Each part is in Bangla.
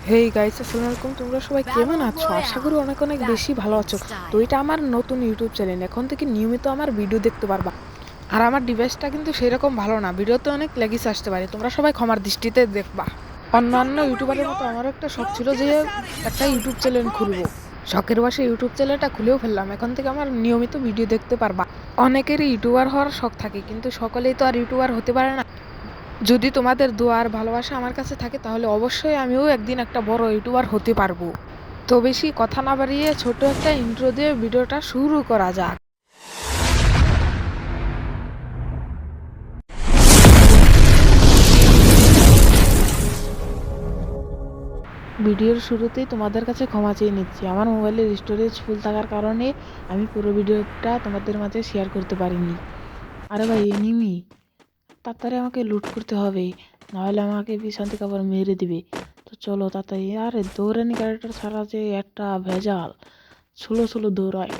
হেই গাইস, আসসালামু আলাইকুম। তোমরা সবাই কেমন আছো? আশা করি অনেক অনেক বেশি ভালো আছো। তো এটা আমার নতুন ইউটিউব চ্যানেল। এখন থেকে নিয়মিত আমার ভিডিও দেখতে পারবা। আর আমার ডিভাইসটা কিন্তু সেরকম ভালো না, ভিডিওতে অনেক ল্যাগিস আসতে পারে। তোমরা সবাই ক্ষমার দৃষ্টিতে দেখবা। অন্যান্য ইউটিউবারের মতো আমারও একটা শখ ছিল যে একটা ইউটিউব চ্যানেল খুলবো। শখের বসে ইউটিউব চ্যানেলটা খুলেও ফেললাম। এখন থেকে আমার নিয়মিত ভিডিও দেখতে পারবা। অনেকেরই ইউটিউবার হওয়ার শখ থাকে, কিন্তু সকলেই তো আর ইউটিউবার হতে পারে না। যদি তোমাদের দোয়া আর ভালোবাসা আমার কাছে থাকে, তাহলে অবশ্যই আমিও একদিন একটা বড় ইউটিউবার হতে পারবো। তো বেশি কথা না বাড়িয়ে ছোট একটা ইন্ট্রো দিয়ে ভিডিওটা শুরু করা যাক। ভিডিওর শুরুতেই তোমাদের কাছে ক্ষমা চেয়ে নিচ্ছি। আমার মোবাইলের স্টোরেজ ফুল থাকার কারণে আমি পুরো ভিডিওটা তোমাদের মাঝে শেয়ার করতে পারিনি। আরে ভাই, এনিমি তাড়াতাড়ি আমাকে লুট করতে হবে, নাহলে আমাকে পিছন থেকে আবার মেরে দিবে। তো চলো তাড়াতাড়ি। আরে দৌড়ানি ক্যারেক্টার ছাড়া যে একটা ভেজাল, স্লো স্লো দৌড়ায়,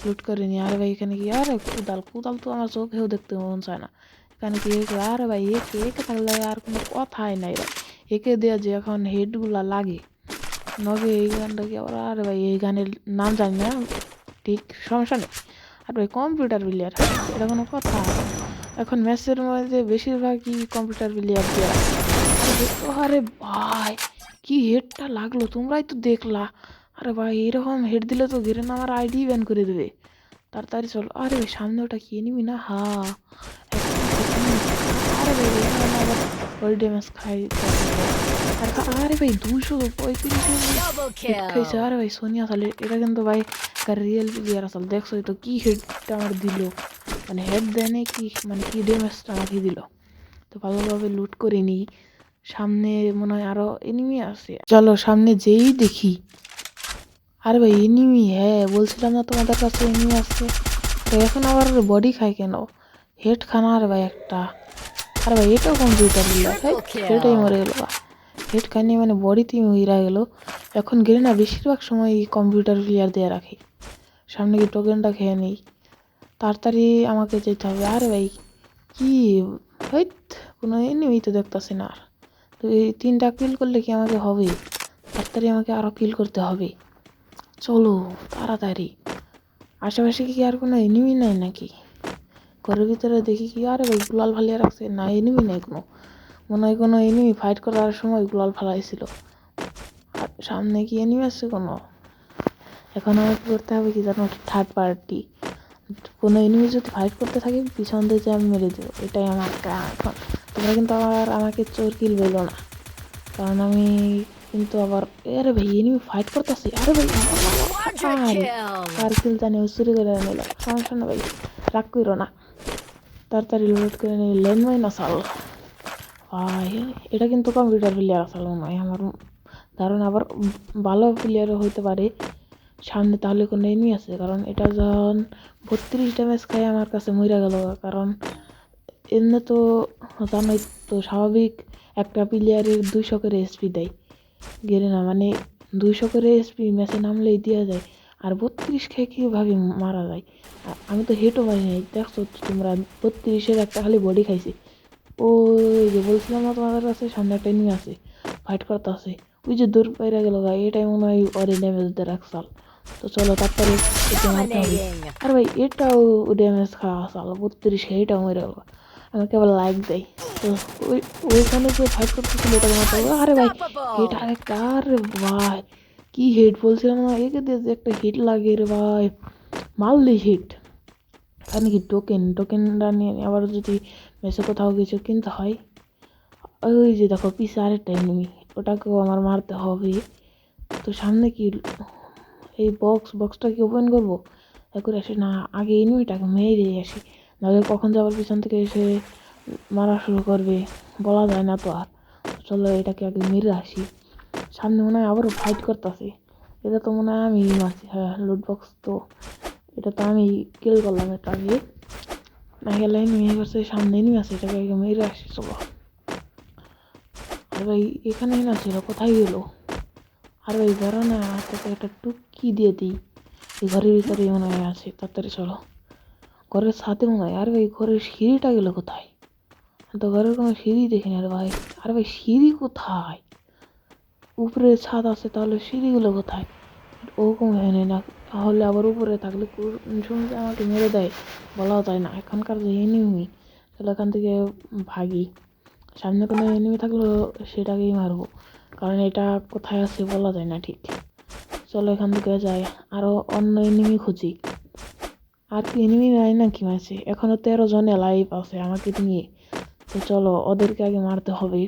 লুট করে নি। আরে ভাই এখানে কি? আরে কুদাল কুদাল তো আমার চোখেও দেখতে মন চায় না। এখানে কি? আরে ভাই একে একে থাকলে আর কোনো কথাই নাই ভাই। একে দেওয়া যে এখন হেডগুলা লাগে নগে। এই গানটা কি আবার? আরে ভাই এই গানের নাম জানি না ঠিক, সমস্যা নেই। আর ভাই কম্পিউটার প্লেয়ার, এটা কোনো কথা? এখন ম্যাচের মধ্যে বেশিরভাগই কম্পিউটার প্লেয়ার দিয়ে রাখে। আরে ভাই কি হেডটা লাগলো, তোমরাই তো দেখলা। আরে ভাই এরকম হেড দিলে তো গেরেন আমার আইডি ব্যান করে দেবে। তাড়াতাড়ি চলো। আরে ভাই সামনে ওটা কি নিবি না? হা আরে ভাই এখানে আবার বডি ড্যামেজ খাই। আরে ভাই 235 হেড খাইছে। আরে ভাই সোনিয়া সালে এটা কিন্তু ভাই রিয়েল প্লেয়ার আসল। দেখছো তো কি হেডটা আমার দিল, মানে হেড দেনে কি, মানে কি ড্যামেজটা আমাকে দিল। তো ভালোভাবে লুট করে নিই। সামনে মনে হয় আরো এনিমি আছে, চলো সামনে যেই দেখি। আরে ভাই এনিমি, হ্যাঁ বলছিলাম না তোমাদের কাছে এনিমি আছে। এখন আবার বডি খায় কেন? হেড খানা। আরে ভাই একটা, আরে ভাই এটাও কম্পিউটার প্লেয়ার, এটাই মরে গেল। হেড খাইনি মানে বডিতেই মহিরা গেল। এখন গেলে না বেশিরভাগ সময় কম্পিউটার প্লেয়ার দিয়ে রাখি। সামনে কি টোকেনটা খেয়ে নিই, তাড়াতাড়ি আমাকে যেতে হবে। আরে ভাই কি হইত, কোনো এনিমি তো দেখতেছি না। আর তো এই 3টা কিল করলে কি আমাকে হবে? তাড়াতাড়ি আমাকে আরও কিল করতে হবে। চলো তাড়াতাড়ি। আশেপাশে কি আর কোনো এনিমি নাই নাকি? ঘরের ভিতরে দেখি কি? আরে ভাই গুলাল ফালিয়ে রাখছে, না এনিমি নাই কোনো। মনে হয় কোনো এনিমি ফাইট করার সময় গুলাল ফালাইছিল। আর সামনে কি এনিমি আছে কোনো? এখন আমাকে করতে হবে কি জানো, থার্ড পার্টি। কোনো এনিমি যদি ফাইট করতে থাকে পিছন থেকে আমি মেরে দেবো, এটাই আমার কাজ। এখন তোমরা কিন্তু আবার আমাকে চোর কিল বলো না, কারণ আমি কিন্তু আবার, আরে ভাই এনিমি ফাইট করতেছি। আরে ভাই কার কিল জানি চুরি করে নিলাম, সমস্যা না ভাই, রাগ করো না। তাড়াতাড়ি লোড করে নিই। ল্যান্ডমাইন আসাল ভাই, এটা কিন্তু কম্পিউটার প্লেয়ার আসাল মনে হয় আমার ধারণা। আবার ভালো প্লেয়ারও হইতে পারে সামনে। তাহলে কোনো এনিমি আছে, কারণ এটা যখন 32 ড্যামেজ খায় আমার কাছে মরে গেল। কারণ এমনি তো জানোই তো, স্বাভাবিক একটা প্লেয়ারের 200 করে এসপি দেয় গেলে না, মানে 200 করে এসপি ম্যাচে নামলেই দেওয়া যায়। আর 32 খেয়ে কীভাবে মারা যায়? আমি তো হেটও পারি নাই, দেখছো তোমরা 32-এর একটা খালি বডি খাইছি। ওই যে বলছিলাম না তোমাদের কাছে সামনে একটা এনিমি আছে, ফাইট করতে আছে। ওই যে দূর বাইরে গেল ভাই, এটাই মনে হয় ওরে ড্যামেজ দিয়ে রাখছাল। তো চলো তাড়াতাড়ি একে মারতে হবে। আর ভাই এটাও ড্যামেজ খাওয়া সাল 32 খেয়ে এটাও মরে গেল। আমাকে আবার লাইক দেয়। তো ওইখানে যে ফাইট করতেছিল ওটাকে মারতে হবে। আরে ভাই হেড আরেকটা, আরে ভাই কি হেড বলছিলাম না, একে দিয়ে যে একটা হিট লাগে রে ভাই, মারলি হিট। এখানে কি টোকেনটা নিয়ে আবার যদি মেসে কোথাও কিছু কিনতে হয়। ওই যে দেখো পিছে আরেকটা এনিমি, ওটাকেও আমার মারতে হবে। তো সামনে কি এই বক্সটা কি ওপেন করবো? করে আসি না, আগে এনিমিটাকে মেরে আসি, নাহলে কখন যে আবার পিছন থেকে এসে মারা শুরু করবে বলা যায় না তো। আর চলো এটাকে আগে মেরে আসি। সামনে মনে হয় আবারও ফাইট করতেছি। এটা তো মনে হয় আমি মারছি, হ্যাঁ লুট বক্স তো, এটা তো আমি কিল করলাম এটা আগে। না গেলে এনিমি করছে, সামনে এনিমি আছে, এটাকে আগে মেরে আসি চলো। আর ভাই এখানেই না ছিল, কোথায় গেল? আর ভাই ধরো না, তোকে একটা টুকি দিয়ে দিই। এই ঘরের ভিতরে মনে হয় আছে, তাড়াতাড়ি চলো। ঘরের সাথে মনে হয়। আর ভাই ঘরের সিঁড়িটা গেল কোথায়? তো ঘরের কোনো সিঁড়ি দেখিনি। আর ভাই, আর ভাই সিঁড়ি কোথায়? উপরে ছাদ আছে, তাহলে সিঁড়িগুলো কোথায়? ওরকম হয়নি না, তাহলে আবার উপরে থাকলে কোন সময় যে আমাকে মেরে দেয় বলাও যায় না। এখানকার যে এনিমি, তাহলে এখান থেকে ভাগি। সামনে কোনো এনিমি থাকলেও সেটাকেই মারবো, কারণ এটা কোথায় আছে বলা যায় না ঠিক। চলো এখান থেকে যাই, আরও অন্য এনিমি খুঁজি। আর কি এনিমি নাই নাকি ম্যাচে? এখনও 13 জন লাইভ আছে আমাকে নিয়ে, তো চলো ওদেরকে আগে মারতে হবে।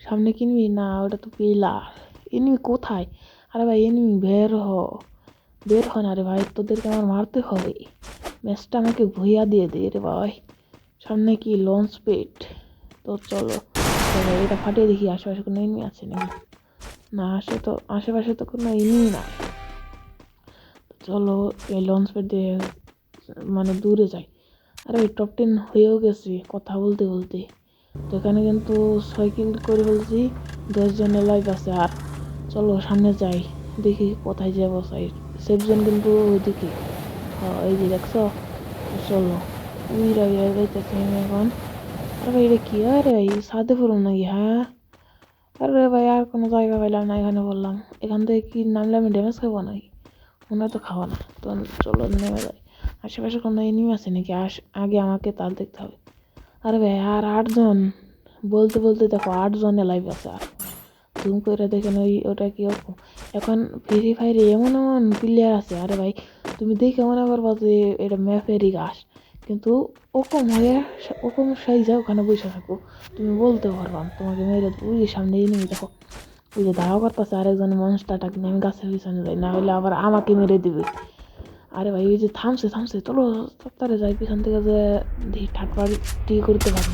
সামনে কিনবি না, ওটা তো পিলার। এনিমি কোথায়? আরে ভাই এনিমি বের হ না রে ভাই, তোদেরকে আমার মারতে হবে। ম্যাচটা আমাকে ভুইয়া দিয়ে দে রে ভাই। সামনে কি লঞ্চ পেট? তো চলো এটা ফাটিয়ে দেখি আশেপাশে কোনো এনিমি আছে নাকি। না, আশেপাশে তো কোনো এনিমি নাই। চলো এই লঞ্চ পেট দিয়ে মানে দূরে যাই। আরে ওই টপ 10 হয়েও গেছি কথা বলতে বলতে। তো এখানে কিন্তু 6 কিল করে ফেলছি, 10 জনের লাইভ আছে। আর চলো সামনে যাই, দেখি কোথায় যাবো। সেফ জোন কিন্তু ওইদিকে, এই যে দেখছো। চলো উইরা যাইতেছি আমি এখন। আরে ভাই এটা কি? আরে ভাই সাথে পড়লাম নাকি? হ্যাঁ, আরে ভাই আর কোনো জায়গা পাইলাম না, এখানে বললাম। এখান থেকে কি নামলে আমি ড্যামেজ খাবো নাকি? মনে হয় তো খাওয়া না। তো চলো নেমে যাই। আশেপাশে কোনো এনিমি আছে নাকি আগে আমাকে তার দেখতে হবে। আরে ভাই আর 8 জন, বলতে বলতে দেখো 8 জনে লাইভ আছে। আর জুম করে দেখেন ওটা কি ওরকম। এখন ফ্রি ফায়ারে এমন এমন প্লেয়ার আছে, আরে ভাই তুমি দেখে মনে করবো যে এটা ম্যাপেরই ঘাস, কিন্তু ওরকম সাইজে ওখানে বসে থাকবো, তুমি বলতে পারবা তোমাকে মেরে দেবো। ওই যে সামনে এনিমি দেখো, ওই যে ধাওয়া করতেছে আরেকজন মনস্টারটাকে নিয়ে। আমি গাছের পিছনে যাই, না হলে আবার আমাকে মেরে দিবে। আরে ভাই ওই যে থামছে, চলো তাড়াতাড়ি যাই পিছন থেকে, যে দেখি ঠাটপাটি করতে পারি।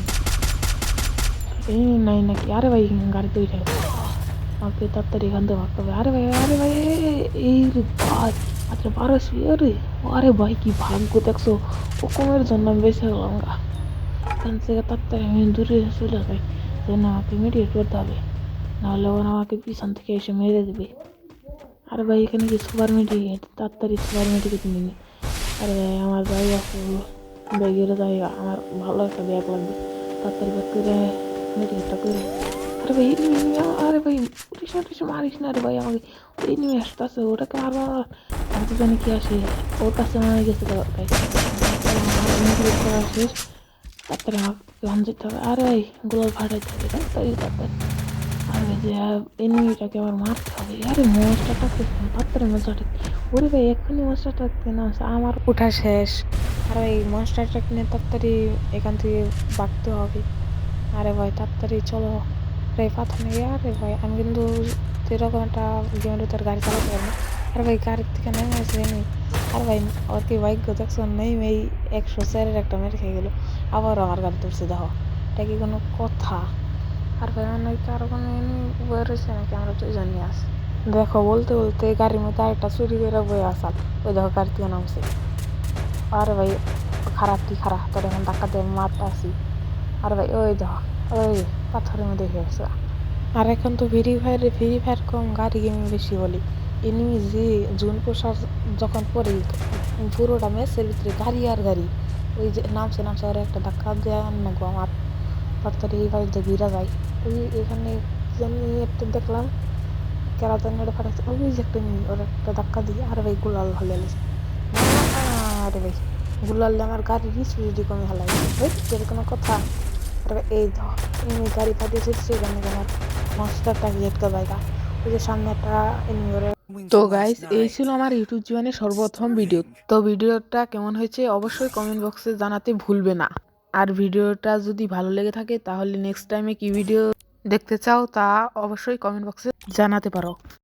এই নাই নাকি? আরে ভাই গাড়িতে উঠে আমাকে তাড়াতাড়ি এখান থেকে ভাগতে হবে। আরে ভাই এই রে ভাই, আচ্ছা 1200। আরে ভাই কি ভাগ্য দেখছো, ওকমের জন্য আমি বেঁচে গেলাম গা। এখান থেকে তাড়াতাড়ি আমি দূরে চলে যাই, যেন আমাকে মেডিকেট করতে হবে, নাহলে ওরা আমাকে পিছন থেকে এসে মেরে দেবে। আরে ভাই এখানে কি সুপার মেডিকেট? তাড়াতাড়ি সুপার মেডিকেট নিয়ে। আরে ভাই আমার জায়গা ব্যাগের জায়গা, আমার ভালো একটা ব্যাগ লাগবে। তাড়াতাড়ি ব্যাগ করে মেডিকেটটা করে। আরে ভাই আরে ভাই উঠিস মারিস না রে ভাই আমাকে। ওই নিয়ে আসতেছে, ওটাকে মারবো না। আমি তো জানি কি আসে, ওর কাছে মারা গেছে তো ভাই। মেডিকেট করা শেষ, তাড়াতাড়ি আমাকে ওখান যেতে হবে। আরে ভাই গোলাল ফাটাইতে হবে, তাড়াতাড়ি। আরে যে এনিমিটাকে আবার মারতে হবে। আরে মনস্টারটাকে তাড়াতাড়ি মনস্টারটাকে, ওরে ভাই এক্ষুনি মনস্টারটাকে নামছে, আমার ওঠা শেষ। আর এই মনস্টারটাকে নিয়ে তাড়াতাড়ি এখান থেকে বাঁকতে হবে। আরে ভাই তাড়াতাড়ি চলো রে পাথর নিয়ে। আরে ভাই আমি কিন্তু এরকম একটা গেমের ভিতরে গাড়ি চালাতে পারি না। আরে ভাই গাড়ির থেকে নেমে আসে এনিমি। আর ভাই ওর কি ভাগ্য দেখছো, নেই 104-এর একটা মেরে খেয়ে গেলো, আবার আমার গাড়ি তুলছে। দেখো এটা কি কোনো কথা? আর ভাই আমার নাকি আরো কোনো এনিমি বয়ে রয়েছে নাকি, আমরা দুইজন নিয়ে আসি। দেখো বলতে বলতে গাড়ির মধ্যে আরেকটা চুরি করে বয়ে আসাল, ওই দেখো গাড়ি থেকে নামছে। আরে ভাই খারাপ কি খারাপ, তোর এখন ধাক্কা দিয়ে মারতে আসি। আর ভাই ওই দেখো ওই পাথরের মধ্যে গেছে। আর এখন তো ফ্রি ফায়ার কম, গাড়ি গেমিং বেশি বলি। এনিমি যে জুন পোশাক যখন পরে পুরোটা ম্যাচের ভিতরে গাড়ি আর গাড়ি, ওই যে নামছে আর একটা ধাক্কা দেওয়া না গো আমার। তাড়াতাড়ি এই বাড়িতে ঘিরা যায়। ওই এখানে জানি একটা দেখলাম কেরাতানি ওটা ফাটাচ্ছে, ওই যে একটা ওর একটা ধাক্কা দিয়ে। আরে ভাই গুলাল হলে গেছে। আরে ভাই গুলাল আমার গাড়ির স্পিড কমে হালাই এর কোনো কথা। আরে এই ধর এমনি গাড়ি ফাটিয়েছে, সেখানে আমার মনস্টারটা একটা জায়গা, ওই যে সামনে একটা এমনি ওরে। তো গাইস এই ছিল আমার ইউটিউব জীবনের সর্বপ্রথম ভিডিও। তো ভিডিওটা কেমন হয়েছে অবশ্যই কমেন্ট বক্সে জানাতে ভুলবে না। আর ভিডিওটা যদি ভালো লেগে থাকে তাহলে নেক্সট টাইমে কি ভিডিও দেখতে চাও তা অবশ্যই কমেন্ট বক্সে জানাতে পারো।